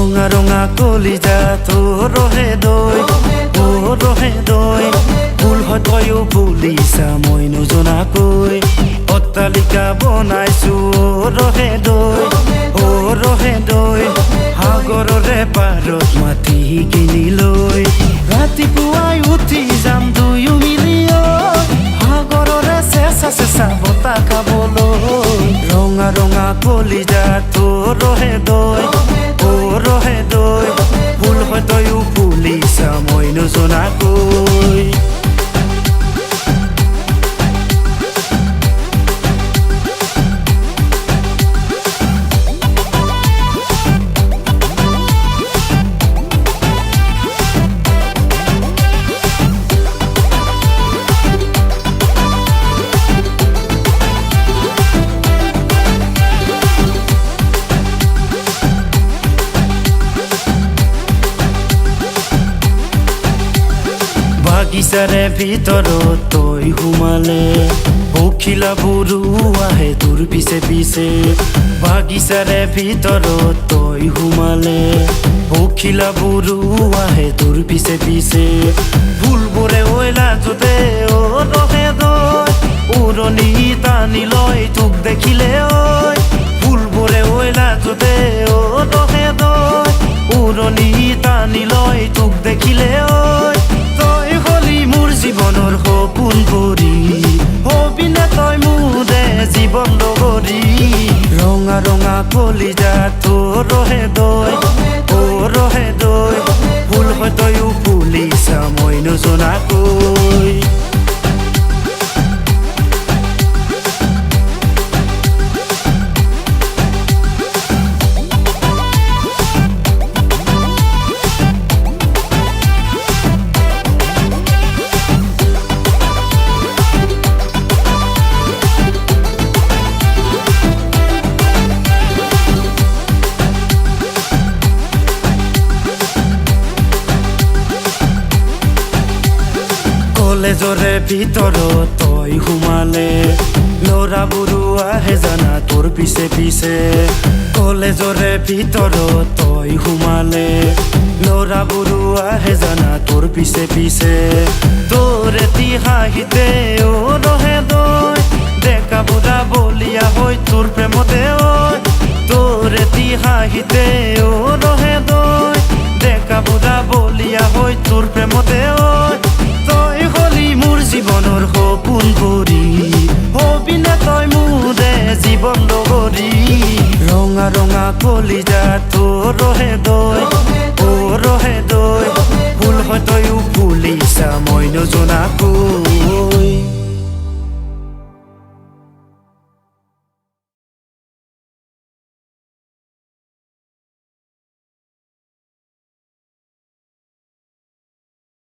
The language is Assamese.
ৰঙা ৰঙা কলিজা তোৰ ৰহে দৈ অ ৰহে দৈ ভুল হয় তয়ো ভুলিছা মই নজনাকৈ অট্টালিকা বনাইছো ৰহে দৈ অ ৰহে দৈ সাগৰৰে পাৰত মাটি কিনি লৈ ৰাতিপুৱাই উঠি যাম দুয়ো মিলি সাগৰৰে চেঁচা চেঁচা বতাহ খাবলৈ ৰঙা ৰঙা কলিজা তোৰ ৰহে দৈ অ ৰহে দৈ ভুল হয় তয়ো ভুলিছা মই নজনাকৈ বাগিচাৰে ভিতৰত তই সোমালে পখিলাবোৰো আহে তোৰ পিছে পিছে বাগিচাৰে ভিতৰত তই সোমালে পখিলাবোৰো আহে তোৰ পিছে পিছে ফুলবোৰে ঐ লাজতে অ ৰহে দৈ উৰণি টানি লয় তোক দেখিলে ঐ ফুলবোৰে ঐ লাজতে অ ৰহে দৈ উৰণি টানি লয় তোক দেখিলে ঐ জীৱনৰ সপোন কৰি হবিনে তই মোৰে জীৱন লগৰী ৰঙা ৰঙা কলিজা তোৰ ৰহে দৈ অ ৰহে দৈ ভুল হয় তয়ো ভুলিছা মই নজনাকৈ কলেজৰে ভিতৰত তই সোমালে ল'ৰাবোৰো আহে জানা তোৰ পিছে পিছে কলেজৰে ভিতৰত তই সোমালে ল'ৰাবোৰো আহে জানা তোৰ পিছে পিছে তোৰ এটি হাঁহিতে অ ৰহে দৈ ডেকা বুঢ়া বলিয়া হৈ তোৰ প্ৰেমতে ঐ তোৰ এটি হাঁহিতে অ ৰহে দৈ ডেকা বুঢ়া বলিয়া হৈ তোৰ প্ৰেমতে ঐ জীৱনৰ সপোন কৰি হবিনে তই মোৰে জীৱন লগৰী ৰঙা ৰঙা কলিজা তোৰ ৰহে দৈ অ ৰহে দৈ ভুল হয় তয়ো ভুলিছা মই নজনাকৈ